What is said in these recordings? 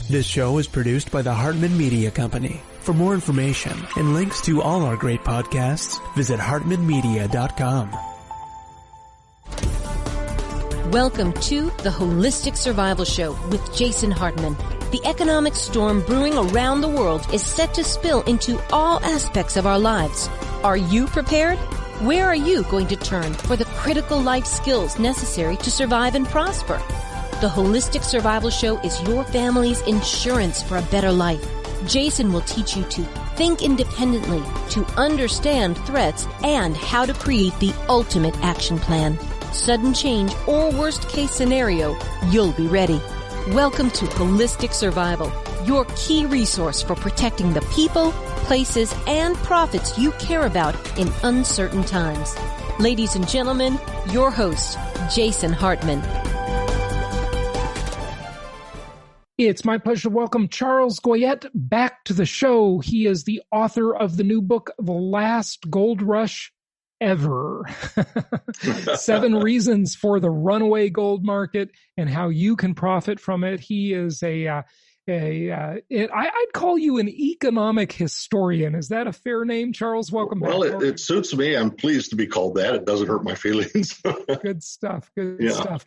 This show is produced by the Hartman Media Company. For more information and links to all our great podcasts, visit hartmanmedia.com. Welcome to The Holistic Survival Show with Jason Hartman. The economic storm brewing around the world is set to spill into all aspects of our lives. Are you prepared? Where are you going to turn for the critical life skills necessary to survive and prosper? The Holistic Survival Show is your family's insurance for a better life. Jason will teach you to think independently, to understand threats, and how to create the ultimate action plan. Sudden change or worst case scenario, you'll be ready. Welcome to Holistic Survival, your key resource for protecting the people, places, and profits you care about in uncertain times. Ladies and gentlemen, your host, Jason Hartman. It's my pleasure to welcome Charles Goyette back to the show. He is the author of the new book, The Last Gold Rush Ever. 7 Reasons for the Runaway Gold Market and How You Can Profit from It. He is I'd call you an economic historian. Is that a fair name, Charles? Welcome back. Well, it suits me. I'm pleased to be called that. It doesn't hurt my feelings. Good stuff. Good stuff.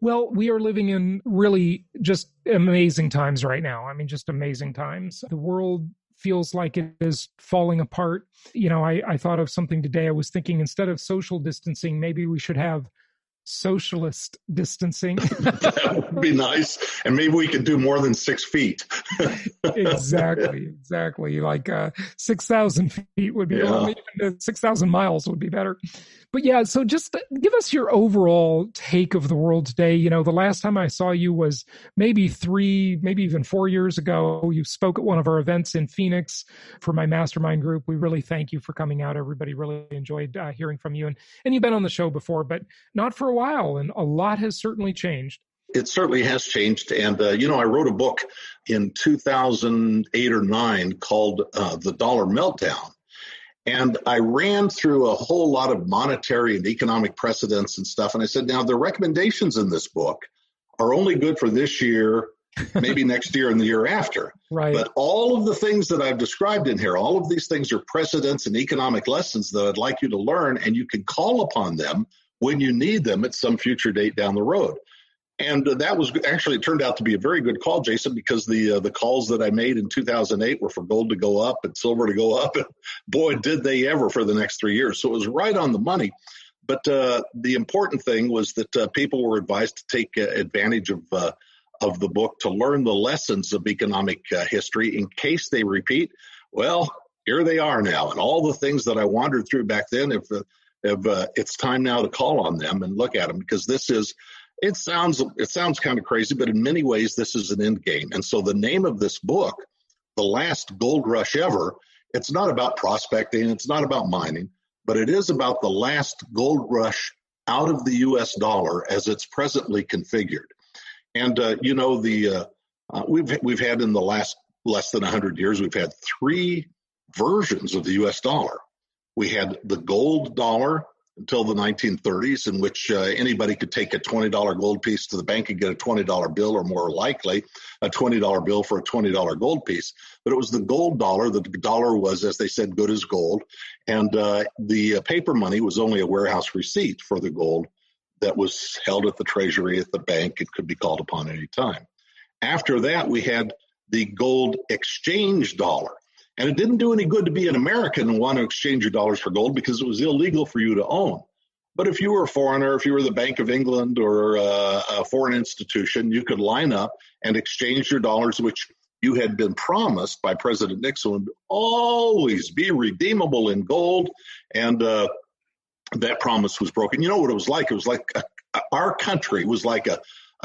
Well, we are living in really just amazing times right now. I mean, just amazing times. The world feels like it is falling apart. You know, I thought of something today. I was thinking instead of social distancing, maybe we should have socialist distancing. That would be nice. And maybe we could do more than 6 feet. Exactly. Like 6,000 feet would be, well, even 6,000 miles would be better. But yeah, so just give us your overall take of the world today. You know, the last time I saw you was maybe 3, maybe even 4 years ago. You spoke at one of our events in Phoenix for my mastermind group. We really thank you for coming out. Everybody really enjoyed hearing from you. And you've been on the show before, but not for a while. And a lot has certainly changed. It certainly has changed. And, I wrote a book in 2008 or 9 called The Dollar Meltdown. And I ran through a whole lot of monetary and economic precedents and stuff. And I said, now the recommendations in this book are only good for this year, maybe next year and the year after. Right. But all of the things that I've described in here, all of these things are precedents and economic lessons that I'd like you to learn, and you can call upon them when you need them at some future date down the road. And that was actually, it turned out to be a very good call, Jason, because the calls that I made in 2008 were for gold to go up and silver to go up. And boy, did they ever for the next 3 years. So it was right on the money. But the important thing was that people were advised to take advantage of the book to learn the lessons of economic history in case they repeat. Well, here they are now. And all the things that I wandered through back then, if it's time now to call on them and look at them, because this is, it sounds kind of crazy, but in many ways, this is an end game. And so the name of this book, The Last Gold Rush Ever, it's not about prospecting, it's not about mining, but it is about the last gold rush out of the U.S. dollar as it's presently configured. And, we've had in the last less than 100 years, we've had 3 versions of the U.S. dollar. We had the gold dollar until the 1930s, in which anybody could take a $20 gold piece to the bank and get a $20 bill, or more likely a $20 bill for a $20 gold piece. But it was the gold dollar. The dollar was, as they said, good as gold. And the paper money was only a warehouse receipt for the gold that was held at the treasury at the bank and could be called upon any time. After that, we had the gold exchange dollar. And it didn't do any good to be an American and want to exchange your dollars for gold because it was illegal for you to own. But if you were a foreigner, if you were the Bank of England or a foreign institution, you could line up and exchange your dollars, which you had been promised by President Nixon would always be redeemable in gold. And that promise was broken. You know what it was like? It was like our country was like a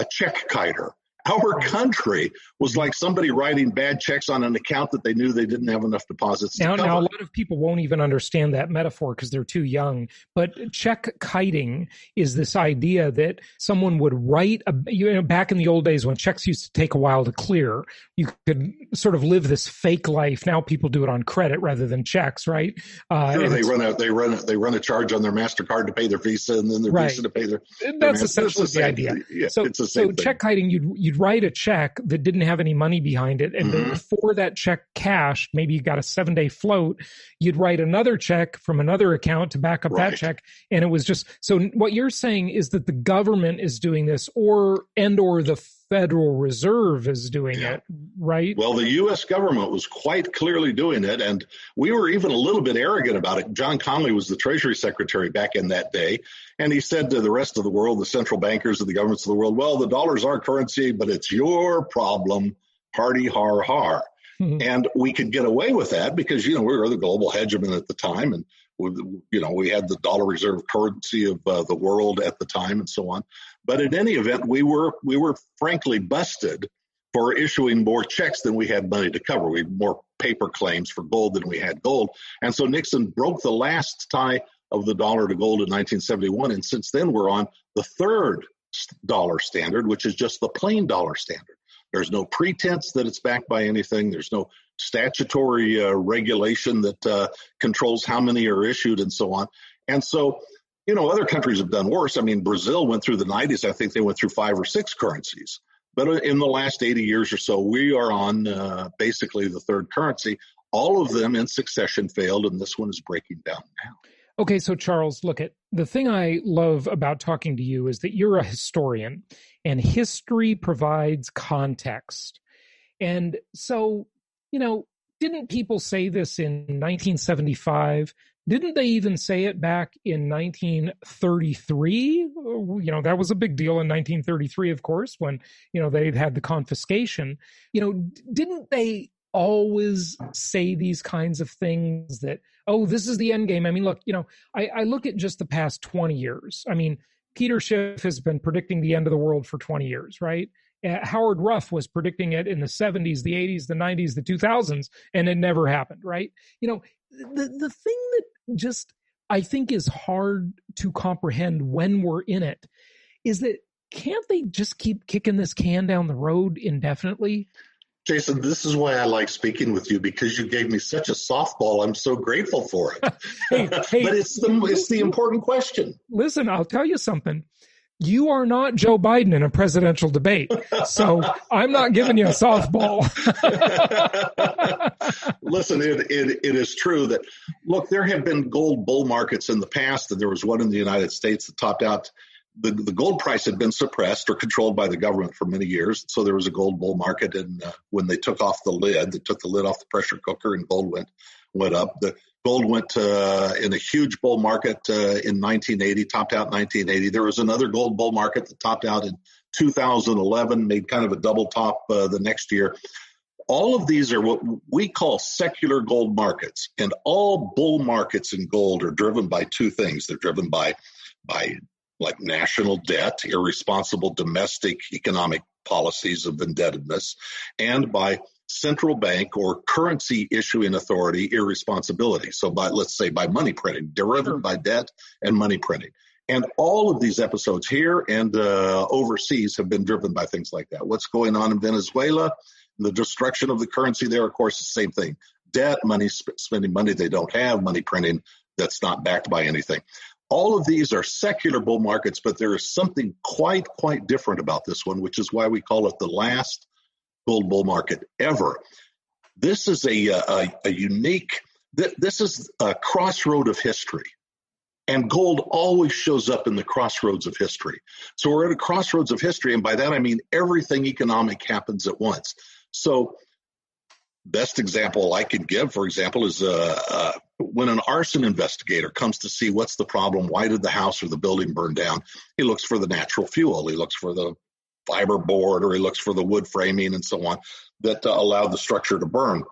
check kiter. Our country was like somebody writing bad checks on an account that they knew they didn't have enough deposits to cover. Now, a lot of people won't even understand that metaphor because they're too young. But check kiting is this idea that someone would write, back in the old days when checks used to take a while to clear, you could sort of live this fake life. Now people do it on credit rather than checks, right? Sure, they run a charge on their MasterCard to pay their Visa, and then their Visa to pay their. That's essentially the idea. Yeah, so check kiting, you'd you'd write a check that didn't have any money behind it. And then before that check cashed, maybe you got a 7-day float, you'd write another check from another account to back up that check. And it was just, so what you're saying is that the government is doing this or the Federal Reserve is doing it, right? Well, the U.S. government was quite clearly doing it, and we were even a little bit arrogant about it. John Connally was the Treasury Secretary back in that day, and he said to the rest of the world, the central bankers of the governments of the world, well, the dollar's our currency, but it's your problem, hardy har har. And we could get away with that because, we were the global hegemon at the time, and we had the dollar reserve currency of the world at the time and so on. But in any event, we were frankly busted for issuing more checks than we had money to cover. We had more paper claims for gold than we had gold. And so Nixon broke the last tie of the dollar to gold in 1971. And since then, we're on the third dollar standard, which is just the plain dollar standard. There's no pretense that it's backed by anything. There's no statutory regulation that controls how many are issued and so on. And so, other countries have done worse. I mean, Brazil went through the 90s. I think they went through 5 or 6 currencies. But in the last 80 years or so, we are on basically the third currency. All of them in succession failed, and this one is breaking down now. Okay, so Charles, look, the thing I love about talking to you is that you're a historian, and history provides context. And so, didn't people say this in 1975? Didn't they even say it back in 1933? That was a big deal in 1933, of course, when, they'd had the confiscation. Didn't they always say these kinds of things that, oh, this is the end game? I mean, look, I look at just the past 20 years. I mean, Peter Schiff has been predicting the end of the world for 20 years, right? Howard Ruff was predicting it in the 70s, the 80s, the 90s, the 2000s, and it never happened, right? The thing that just I think is hard to comprehend when we're in it is that can't they just keep kicking this can down the road indefinitely? Jason, this is why I like speaking with you, because you gave me such a softball. I'm so grateful for it. Hey, but it's the important question. Listen, I'll tell you something. You are not Joe Biden in a presidential debate, so I'm not giving you a softball. Listen, it is true that, look, there have been gold bull markets in the past, and there was one in the United States that topped out. The gold price had been suppressed or controlled by the government for many years, so there was a gold bull market, and when they took off the lid, they took the lid off the pressure cooker, and gold went up. The gold went in a huge bull market in 1980, topped out in 1980. There was another gold bull market that topped out in 2011, made kind of a double top the next year. All of these are what we call secular gold markets, and all bull markets in gold are driven by two things. They're driven by like national debt, irresponsible domestic economic policies of indebtedness, and by central bank or currency issuing authority irresponsibility. So let's say by money printing, driven by debt and money printing. And all of these episodes here and overseas have been driven by things like that. What's going on in Venezuela, the destruction of the currency there, of course, the same thing. Debt, money, spending money they don't have, money printing that's not backed by anything. All of these are secular bull markets, but there is something quite different about this one, which is why we call it the last gold bull market ever. This is a unique, this is a crossroad of history. And gold always shows up in the crossroads of history. So we're at a crossroads of history, and by that I mean everything economic happens at once. So best example I could give, for example, is when an arson investigator comes to see what's the problem, why did the house or the building burn down, he looks for the natural fuel, he looks for the fiber board, or he looks for the wood framing and so on that allowed the structure to burn.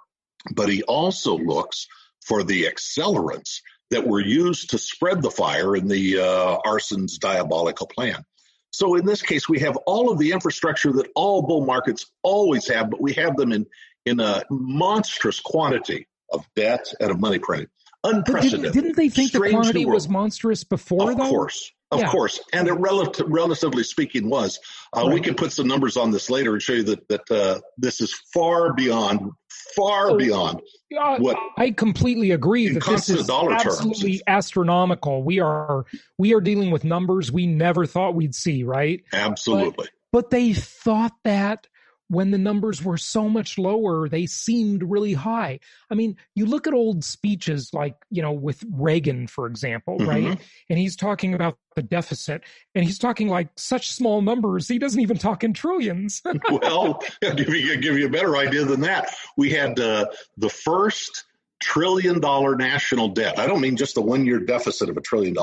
But he also looks for the accelerants that were used to spread the fire in the arson's diabolical plan. So in this case, we have all of the infrastructure that all bull markets always have, but we have them in a monstrous quantity of debt and of money printing. Unprecedented. Didn't they think the quantity was monstrous before, though? Of course. And it relatively speaking was. Right. We can put some numbers on this later and show you that this is far beyond what I completely agree that this is absolutely astronomical. We are dealing with numbers we never thought we'd see, right? Absolutely. But they thought that when the numbers were so much lower, they seemed really high. I mean, you look at old speeches like, with Reagan, for example, right? And he's talking about the deficit, and he's talking like such small numbers. He doesn't even talk in trillions. Well, I'll give you a better idea than that. We had the first $1 trillion national debt. I don't mean just the 1 year deficit of $1 trillion.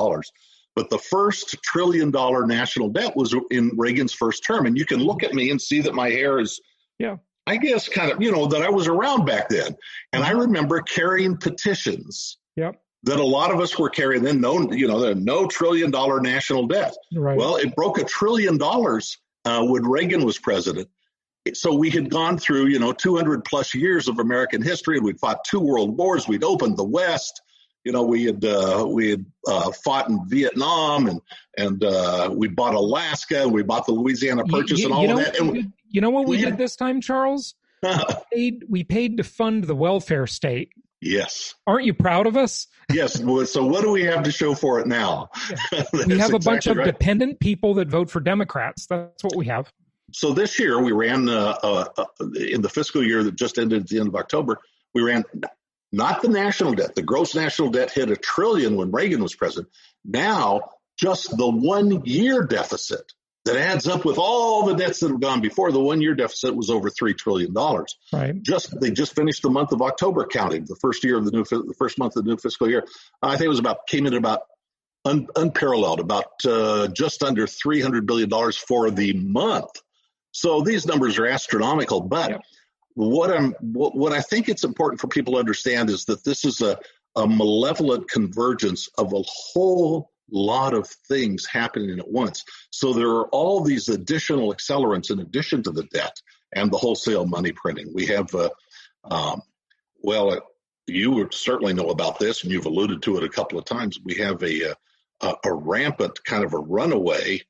But the first $1 trillion national debt was in Reagan's first term. And you can look at me and see that my hair is, I guess, kind of, that I was around back then. And I remember carrying petitions that a lot of us were carrying then, no $1 trillion national debt. Right. Well, it broke $1 trillion when Reagan was president. So we had gone through, 200 plus years of American history. We'd fought 2 world wars. We'd opened the West. We had fought in Vietnam, and we bought Alaska, and we bought the Louisiana Purchase, and all of that. And you know what we did this time, Charles? We paid to fund the welfare state. Yes. Aren't you proud of us? Yes. So what do we have to show for it now? We have a bunch of dependent people that vote for Democrats. That's what we have. So this year we ran in the fiscal year that just ended at the end of October. We ran. Not the national debt. The gross national debt hit $1 trillion when Reagan was president. Now, just the 1 year deficit that adds up with all the debts that have gone before, the 1 year deficit was over $3 trillion. Right. They just finished the month of October counting, the first month of the new fiscal year. I think it came in about unparalleled, about just under $300 billion for the month. So these numbers are astronomical, but what I think it's important for people to understand is that this is a malevolent convergence of a whole lot of things happening at once. So there are all these additional accelerants in addition to the debt and the wholesale money printing. We have, you would certainly know about this, and you've alluded to it a couple of times. We have a rampant kind of a runaway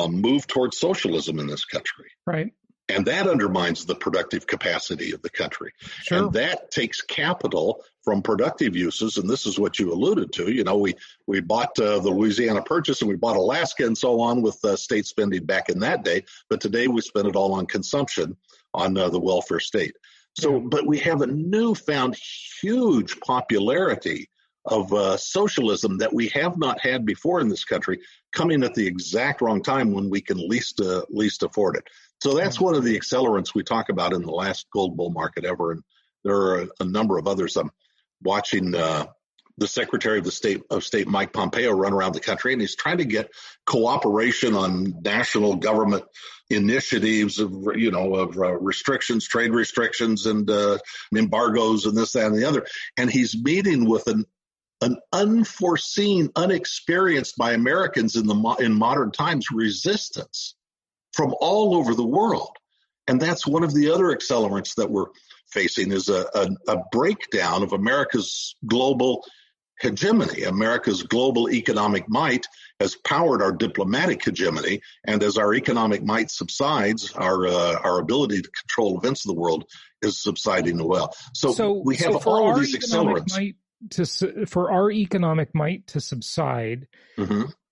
move towards socialism in this country. Right. And that undermines the productive capacity of the country. Sure. And that takes capital from productive uses. And this is what you alluded to. We bought the Louisiana Purchase, and we bought Alaska and so on with state spending back in that day. But today we spend it all on consumption on the welfare state. So, but we have a newfound huge popularity of socialism that we have not had before in this country, coming at the exact wrong time when we can least afford it. So that's one of the accelerants we talk about in the last gold bull market ever. And there are a number of others. I'm watching the Secretary of State, Mike Pompeo, run around the country, and he's trying to get cooperation on national government initiatives of restrictions, trade restrictions, and embargoes, and this, that, and the other. And he's meeting with an unforeseen, unexperienced by Americans in modern times resistance from all over the world. And that's one of the other accelerants that we're facing is a breakdown of America's global hegemony. America's global economic might has powered our diplomatic hegemony. And as our economic might subsides, our ability to control events of the world is subsiding as well. So we have all of these accelerants. For our economic might to subside,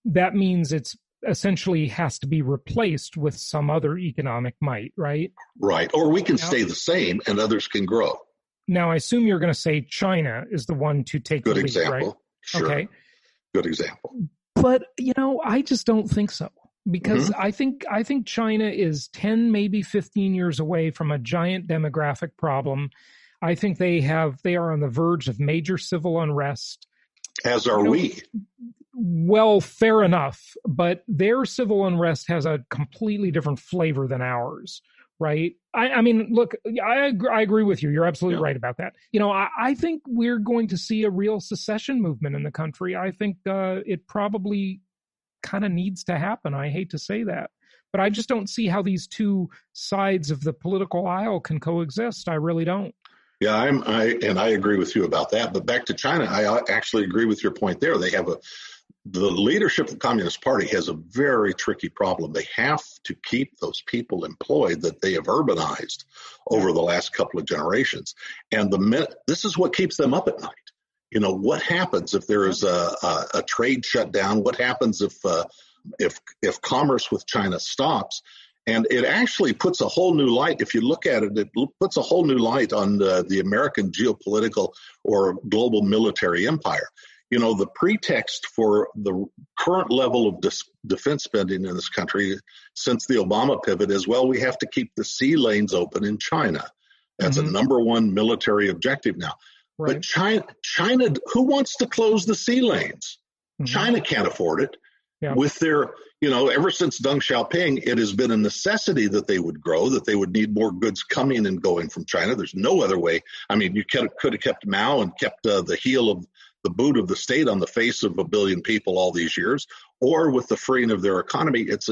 that means it's essentially has to be replaced with some other economic might, right? Right. Or we can stay the same and others can grow. Now, I assume you're going to say China is the one to take the lead, example. Right? Sure. Okay. Good example. But, I just don't think so. Because I think China is 10, maybe 15 years away from a giant demographic problem. I think they are on the verge of major civil unrest. As are we. Well, fair enough. But their civil unrest has a completely different flavor than ours, right? I mean, look, I agree with you. You're absolutely right about that. I think we're going to see a real secession movement in the country. I think it probably kind of needs to happen. I hate to say that. But I just don't see how these two sides of the political aisle can coexist. I really don't. Yeah, I agree with you about that. But back to China, I actually agree with your point there. The leadership of the Communist Party has a very tricky problem. They have to keep those people employed that they have urbanized over the last couple of generations. And this is what keeps them up at night. What happens if there is a trade shutdown? What happens if commerce with China stops? And it actually puts a whole new light. If you look at it, it puts a whole new light on the American geopolitical or global military empire. You know, the pretext for the current level of defense spending in this country since the Obama pivot is, well, we have to keep the sea lanes open in China. That's a number one military objective now. Right. But China, who wants to close the sea lanes? China can't afford it. Yeah. With their, ever since Deng Xiaoping, it has been a necessity that they would grow, that they would need more goods coming and going from China. There's no other way. I mean, you could have kept Mao and kept the heel of the boot of the state on the face of a billion people all these years, or with the freeing of their economy, it's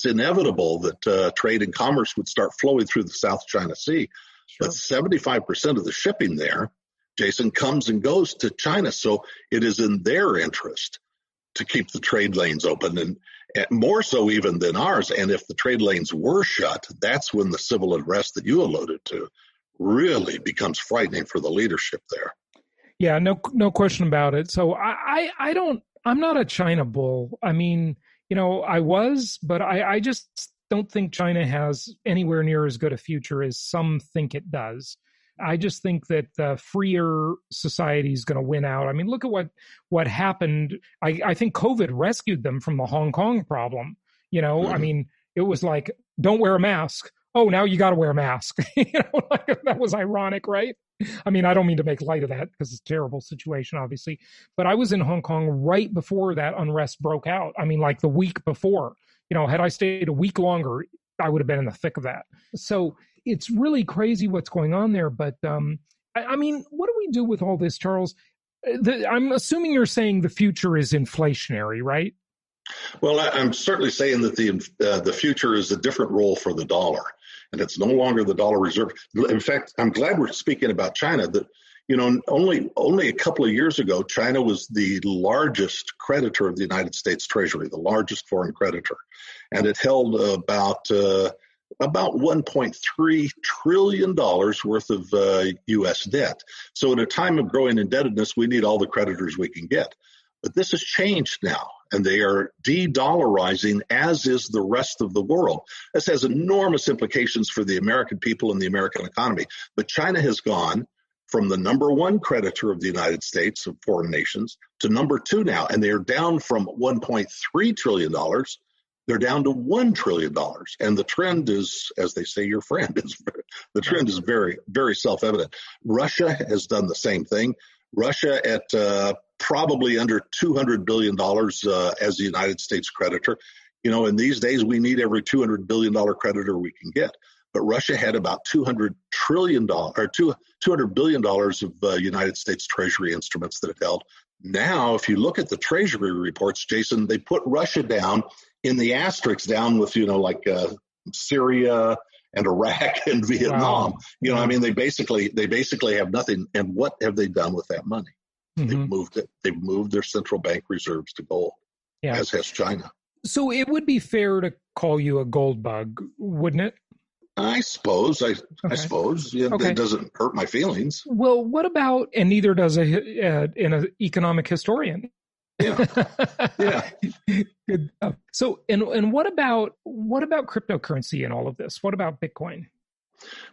inevitable that trade and commerce would start flowing through the South China Sea. Sure. But 75% of the shipping there, Jason, comes and goes to China. So it is in their interest to keep the trade lanes open, and more so even than ours. And if the trade lanes were shut, that's when the civil unrest that you alluded to really becomes frightening for the leadership there. Yeah, no question about it. So I'm not a China bull. I mean, I was, but I just don't think China has anywhere near as good a future as some think it does. I just think that the freer society is going to win out. I mean, look at what happened. I think COVID rescued them from the Hong Kong problem. I mean, it was like, don't wear a mask. Oh, now you got to wear a mask. That was ironic, right? I mean, I don't mean to make light of that because it's a terrible situation, obviously. But I was in Hong Kong right before that unrest broke out. I mean, like the week before. Had I stayed a week longer, I would have been in the thick of that. So it's really crazy what's going on there. But I mean, what do we do with all this, Charles? I'm assuming you're saying the future is inflationary, right? Well, I'm certainly saying that the future is a different role for the dollar, and it's no longer the dollar reserve. In fact, I'm glad we're speaking about China. That only a couple of years ago, China was the largest creditor of the United States Treasury, the largest foreign creditor, and it held about $1.3 trillion worth of U.S. debt. So in a time of growing indebtedness, we need all the creditors we can get. But this has changed now, and they are de-dollarizing, as is the rest of the world. This has enormous implications for the American people and the American economy. But China has gone from the number one creditor of the United States, of foreign nations, to number two now, and they are down from $1.3 trillion. They're down to $1 trillion. And the trend is, as they say, your friend. The trend is very, very self-evident. Russia has done the same thing. Russia at probably under $200 billion as the United States creditor. In these days, we need every $200 billion creditor we can get. But Russia had about $200 billion of United States Treasury instruments that it held. Now, if you look at the Treasury reports, Jason, they put Russia down in the asterisks down with, Syria and Iraq and Vietnam. Wow. I mean, they basically have nothing. And what have they done with that money? Mm-hmm. They've moved their central bank reserves to gold, as has China. So it would be fair to call you a gold bug, wouldn't it? I suppose. I suppose. Yeah, okay. It doesn't hurt my feelings. Well, what about, and neither does an economic historian. Yeah. Yeah. Good stuff. So, and what about cryptocurrency and all of this? What about Bitcoin?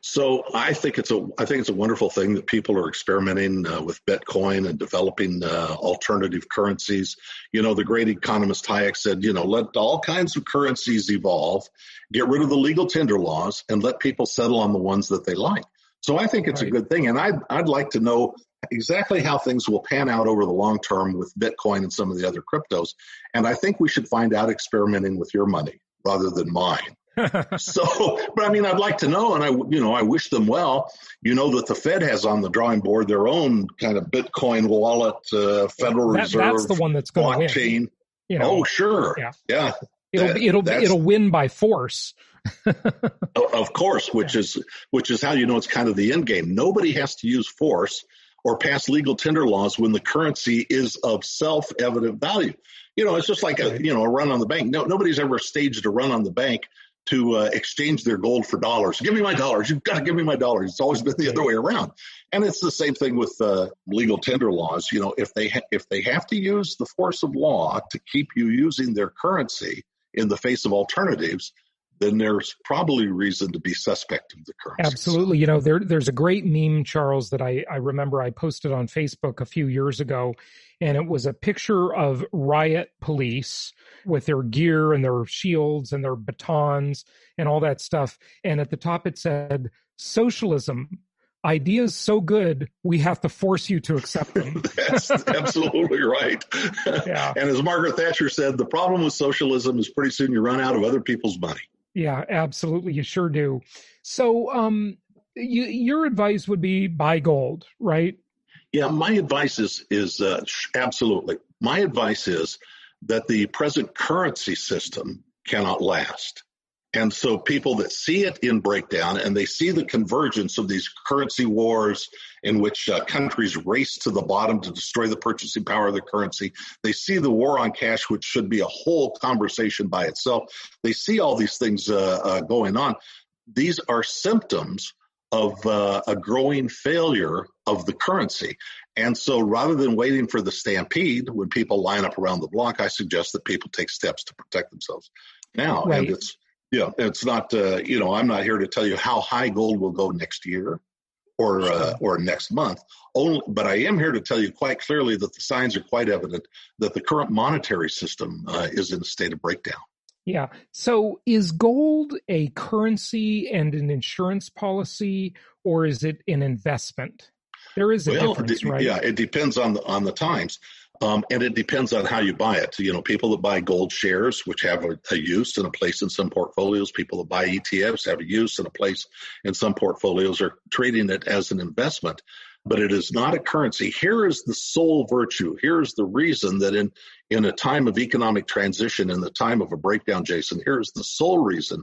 So I think it's a wonderful thing that people are experimenting with Bitcoin and developing alternative currencies. The great economist Hayek said, let all kinds of currencies evolve, get rid of the legal tender laws, and let people settle on the ones that they like. So I think it's a good thing. And I'd like to know exactly how things will pan out over the long term with Bitcoin and some of the other cryptos. And I think we should find out experimenting with your money rather than mine. But I mean, I'd like to know, and I wish them well. That the Fed has on the drawing board their own kind of Bitcoin wallet, Federal Reserve. That's the one that's going to win. Oh, sure, yeah. It'll win by force. Of course, which is how it's kind of the end game. Nobody has to use force or pass legal tender laws when the currency is of self-evident value. It's just like a run on the bank. Nobody's ever staged a run on the bank to exchange their gold for dollars. Give me my dollars. You've got to give me my dollars. It's always been the other way around. And it's the same thing with legal tender laws. If they have to use the force of law to keep you using their currency in the face of alternatives, then there's probably reason to be suspect of the currency. Absolutely. There's a great meme, Charles, that I remember I posted on Facebook a few years ago, and it was a picture of riot police with their gear and their shields and their batons and all that stuff. And at the top it said, "Socialism. Ideas so good, we have to force you to accept them." That's absolutely right. Yeah. And as Margaret Thatcher said, the problem with socialism is pretty soon you run out of other people's money. Yeah, absolutely. You sure do. So your advice would be buy gold, right? Yeah, my advice is absolutely. My advice is that the present currency system cannot last. And so people that see it in breakdown and they see the convergence of these currency wars in which countries race to the bottom to destroy the purchasing power of the currency. They see the war on cash, which should be a whole conversation by itself. They see all these things going on. These are symptoms of a growing failure of the currency. And so rather than waiting for the stampede when people line up around the block, I suggest that people take steps to protect themselves now. Right. And it's not, I'm not here to tell you how high gold will go next year or next month. But I am here to tell you quite clearly that the signs are quite evident that the current monetary system is in a state of breakdown. Yeah. So is gold a currency and an insurance policy, or is it an investment? There is a difference, right? Yeah, it depends on the times. And it depends on how you buy it. People that buy gold shares, which have a use and a place in some portfolios, people that buy ETFs have a use and a place in some portfolios, are treating it as an investment. But it is not a currency. Here is the sole virtue. Here is the reason that in a time of economic transition, in the time of a breakdown, Jason, here is the sole reason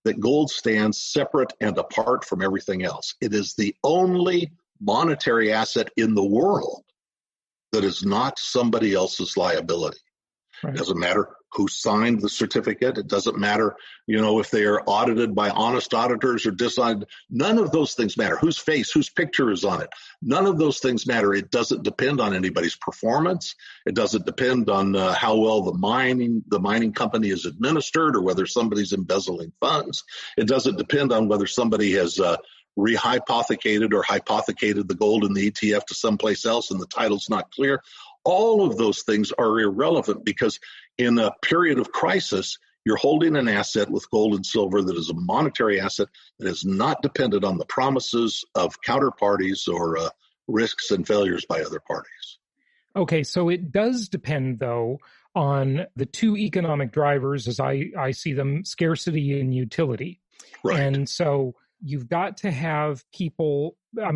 that gold stands separate and apart from everything else. It is the only monetary asset in the world that is not somebody else's liability. Right. It doesn't matter who signed the certificate. It doesn't matter, if they are audited by honest auditors or disaudited. None of those things matter. Whose face, whose picture is on it. None of those things matter. It doesn't depend on anybody's performance. It doesn't depend on how well the mining company is administered or whether somebody's embezzling funds. It doesn't depend on whether somebody has rehypothecated or hypothecated the gold in the ETF to someplace else and the title's not clear. All of those things are irrelevant because in a period of crisis, you're holding an asset with gold and silver that is a monetary asset that is not dependent on the promises of counterparties or risks and failures by other parties. Okay, so it does depend, though, on the two economic drivers, as I see them, scarcity and utility. Right. And so you've got to have people,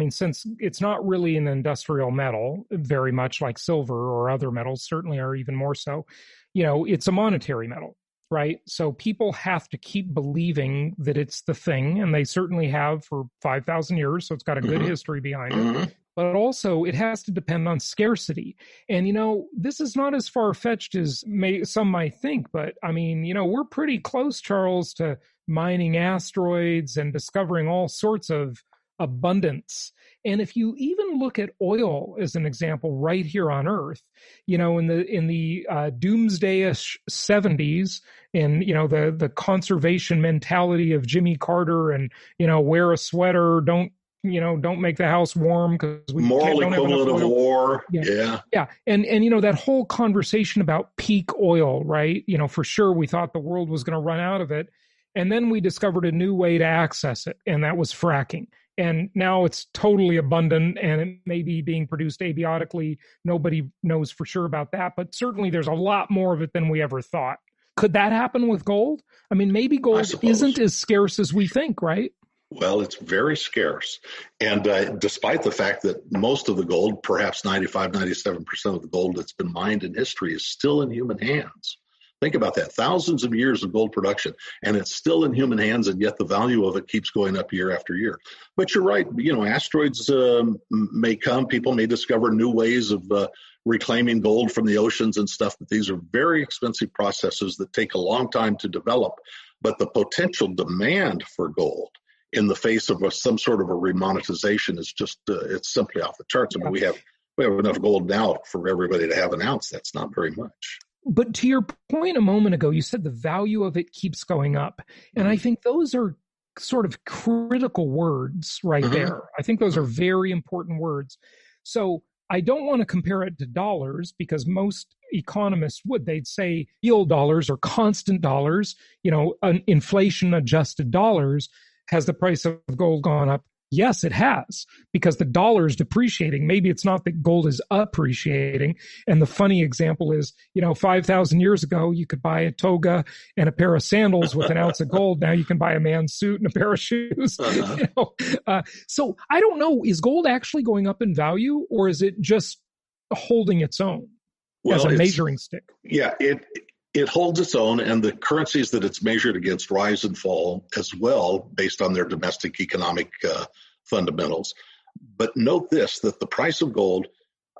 since it's not really an industrial metal, very much like silver or other metals, certainly are even more so, it's a monetary metal, right? So people have to keep believing that it's the thing, and they certainly have for 5,000 years, so it's got a good history behind it. But also it has to depend on scarcity. And, this is not as far-fetched as some might think, but we're pretty close, Charles, to mining asteroids and discovering all sorts of abundance. And if you even look at oil as an example right here on Earth, in the doomsday-ish 70s, in the conservation mentality of Jimmy Carter and wear a sweater, don't make the house warm because we moral don't equivalent have enough of oil. war. Yeah. And that whole conversation about peak oil, right? For sure we thought the world was going to run out of it. And then we discovered a new way to access it, and that was fracking. And now it's totally abundant, and it may be being produced abiotically. Nobody knows for sure about that, but certainly there's a lot more of it than we ever thought. Could that happen with gold? Maybe gold isn't as scarce as we think, right? Well, it's very scarce. And despite the fact that most of the gold, perhaps 97% of the gold that's been mined in history is still in human hands. Think about that. Thousands of years of gold production, and it's still in human hands, and yet the value of it keeps going up year after year. But you're right. Asteroids may come. People may discover new ways of reclaiming gold from the oceans and stuff, but these are very expensive processes that take a long time to develop. But the potential demand for gold in the face of some sort of a remonetization is just, it's simply off the charts. We have enough gold now for everybody to have an ounce. That's not very much. But to your point a moment ago, you said the value of it keeps going up. And I think those are sort of critical words right there. I think those are very important words. So I don't want to compare it to dollars because most economists would. They'd say real dollars or constant dollars, inflation adjusted dollars. Has the price of gold gone up? Yes, it has, because the dollar is depreciating. Maybe it's not that gold is appreciating. And the funny example is, 5,000 years ago, you could buy a toga and a pair of sandals with an ounce of gold. Now you can buy a man's suit and a pair of shoes. So I don't know, is gold actually going up in value, or is it just holding its own as a measuring stick? Yeah, it holds its own, and the currencies that it's measured against rise and fall as well based on their domestic economic fundamentals. But note this, that the price of gold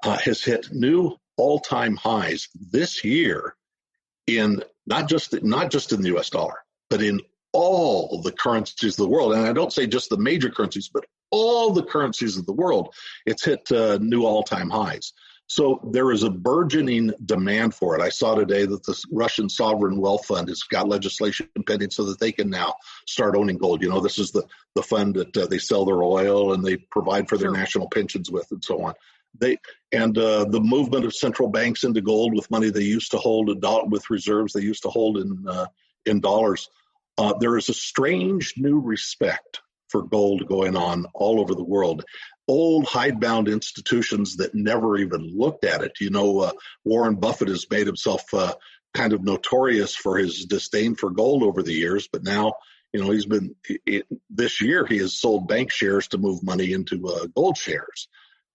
has hit new all-time highs this year in not just in the U.S. dollar, but in all the currencies of the world. And I don't say just the major currencies, but all the currencies of the world. It's hit new all-time highs. So there is a burgeoning demand for it. I saw today that the Russian Sovereign Wealth Fund has got legislation pending so that they can now start owning gold. This is the fund that they sell their oil and they provide for their national pensions with and so on. The movement of central banks into gold with money they used to hold with reserves they used to hold in dollars. There is a strange new respect for gold going on all over the world. Old hidebound institutions that never even looked at it. Warren Buffett has made himself kind of notorious for his disdain for gold over the years, but now, this year he has sold bank shares to move money into gold shares.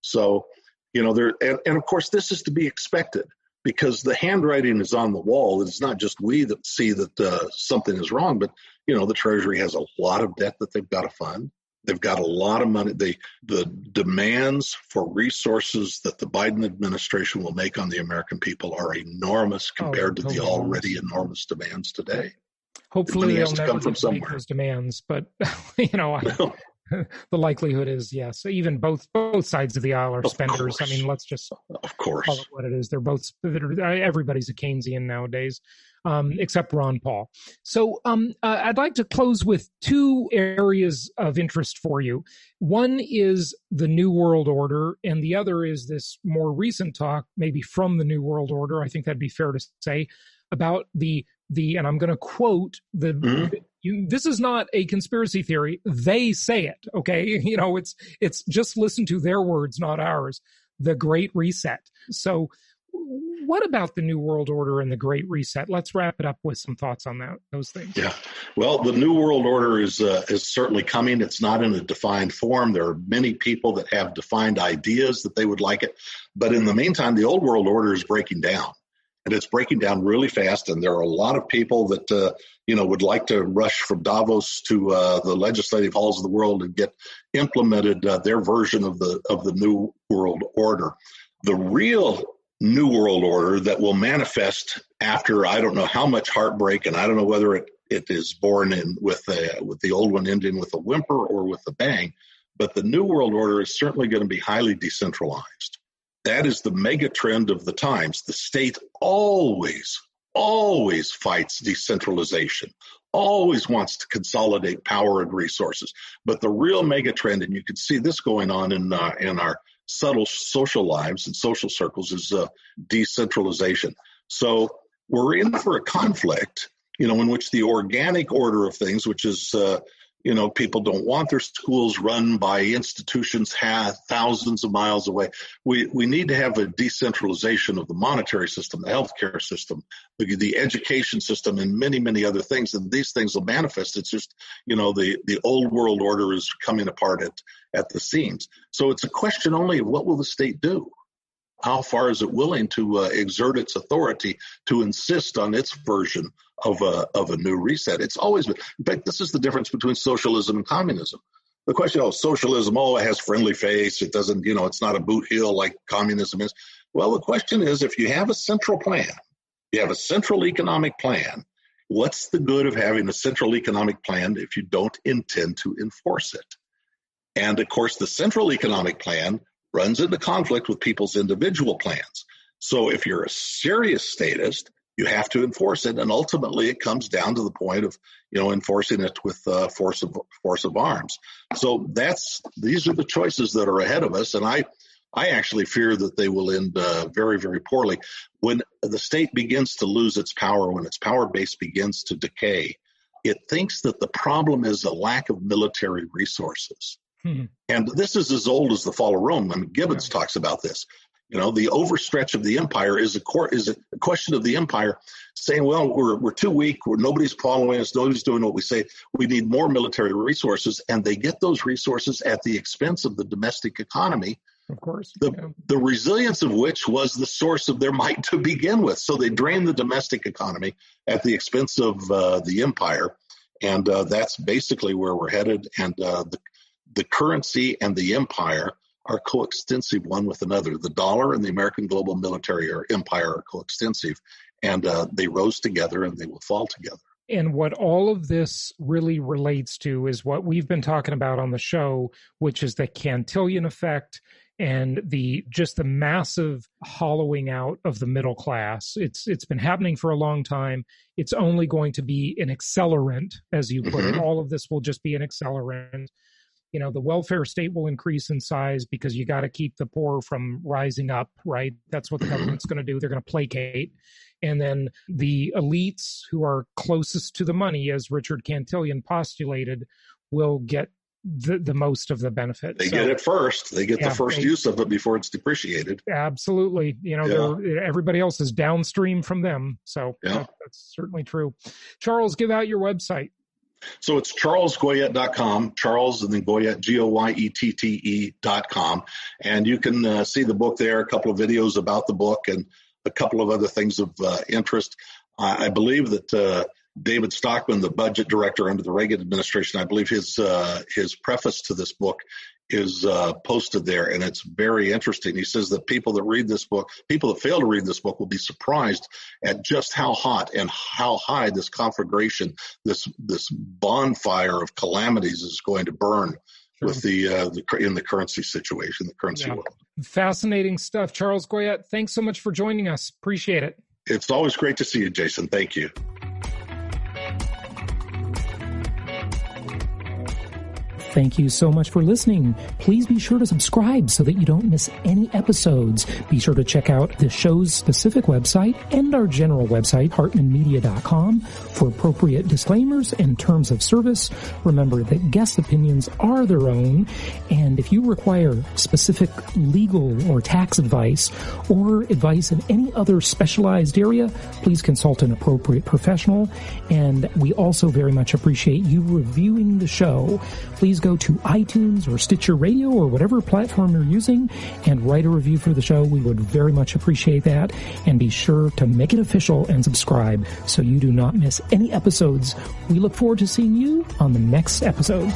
So, and of course this is to be expected because the handwriting is on the wall. It's not just we that see that something is wrong, but, the Treasury has a lot of debt that they've got to fund. They've got a lot of money. The demands for resources that the Biden administration will make on the American people are enormous compared to the already enormous demands today. Hopefully they'll never get to make those demands, but the likelihood is yes. Even both sides of the aisle are spenders. I mean, let's just call it what it is. Everybody's a Keynesian nowadays. Except Ron Paul. So I'd like to close with two areas of interest for you. One is the New World Order, and the other is this more recent talk, maybe from the New World Order, I think that'd be fair to say, about the and I'm going to quote, this is not a conspiracy theory. They say it, okay? It's just listen to their words, not ours. The Great Reset. So what about the New World Order and the Great Reset? Let's wrap it up with some thoughts on those things. Yeah. Well, the New World Order is certainly coming. It's not in a defined form. There are many people that have defined ideas that they would like it. But in the meantime, the Old World Order is breaking down. And it's breaking down really fast. And there are a lot of people that, would like to rush from Davos to the legislative halls of the world and get implemented their version of the New World Order. The real New World Order that will manifest after I don't know how much heartbreak, and I don't know whether it is born in with the old one ending with a whimper or with a bang, but the New World Order is certainly going to be highly decentralized. That is the mega trend of the times. The state always fights decentralization, always wants to consolidate power and resources. But the real mega trend, and you can see this going on in our subtle social lives and social circles, is decentralization. So we're in for a conflict, in which the organic order of things, which is, people don't want their schools run by institutions thousands of miles away. We need to have a decentralization of the monetary system, the healthcare system, the education system, and many, many other things. And these things will manifest. It's just, the old world order is coming apart at the seams. So it's a question only of what will the state do? How far is it willing to exert its authority to insist on its version of a new reset? It's always been. In fact, this is the difference between socialism and communism. The question, socialism, it has friendly face. It doesn't, it's not a boot heel like communism is. Well, the question is, if you have a central plan, you have a central economic plan, what's the good of having a central economic plan if you don't intend to enforce it? And of course, the central economic plan runs into conflict with people's individual plans. So if you're a serious statist, you have to enforce it. And ultimately it comes down to the point of, enforcing it with force of arms. So these are the choices that are ahead of us. And I actually fear that they will end very, very poorly. When the state begins to lose its power, when its power base begins to decay, it thinks that the problem is a lack of military resources. And this is as old as the fall of Rome. I mean, Gibbons talks about this. The overstretch of the empire is a question of the empire saying, well, we're too weak. Nobody's following us. Nobody's doing what we say. We need more military resources. And they get those resources at the expense of the domestic economy. Of course. The resilience of which was the source of their might to begin with. So they drain the domestic economy at the expense of the empire. And that's basically where we're headed. And the currency and the empire are coextensive one with another. The dollar and the American global military empire are coextensive. And they rose together and they will fall together. And what all of this really relates to is what we've been talking about on the show, which is the Cantillon effect and the massive hollowing out of the middle class. It's been happening for a long time. It's only going to be an accelerant, as you put it. All of this will just be an accelerant. The welfare state will increase in size because you got to keep the poor from rising up, right? That's what the government's going to do. They're going to placate. And then the elites who are closest to the money, as Richard Cantillon postulated, will get the most of the benefit. They get it first. They get the first use of it before it's depreciated. Absolutely. Everybody else is downstream from them. So that's certainly true. Charles, give out your website. So it's charlesgoyette.com, Charles and then Goyette, Goyette.com. And you can see the book there, a couple of videos about the book and a couple of other things of interest. I believe that David Stockman, the budget director under the Reagan administration, I believe his preface to this book is posted there, and it's very interesting. He says that people that fail to read this book will be surprised at just how hot and how high this conflagration, this bonfire of calamities is going to burn with in the currency situation, the currency world. Fascinating stuff. Charles Goyette, thanks so much for joining us. Appreciate it. It's always great to see you, Jason. Thank you. Thank you so much for listening. Please be sure to subscribe so that you don't miss any episodes. Be sure to check out the show's specific website and our general website, hartmanmedia.com, for appropriate disclaimers and terms of service. Remember that guest opinions are their own, and if you require specific legal or tax advice or advice in any other specialized area, please consult an appropriate professional. And we also very much appreciate you reviewing the show. Please go to iTunes or Stitcher Radio or whatever platform you're using and write a review for the show. We would very much appreciate that. And be sure to make it official and subscribe so you do not miss any episodes. We look forward to seeing you on the next episode.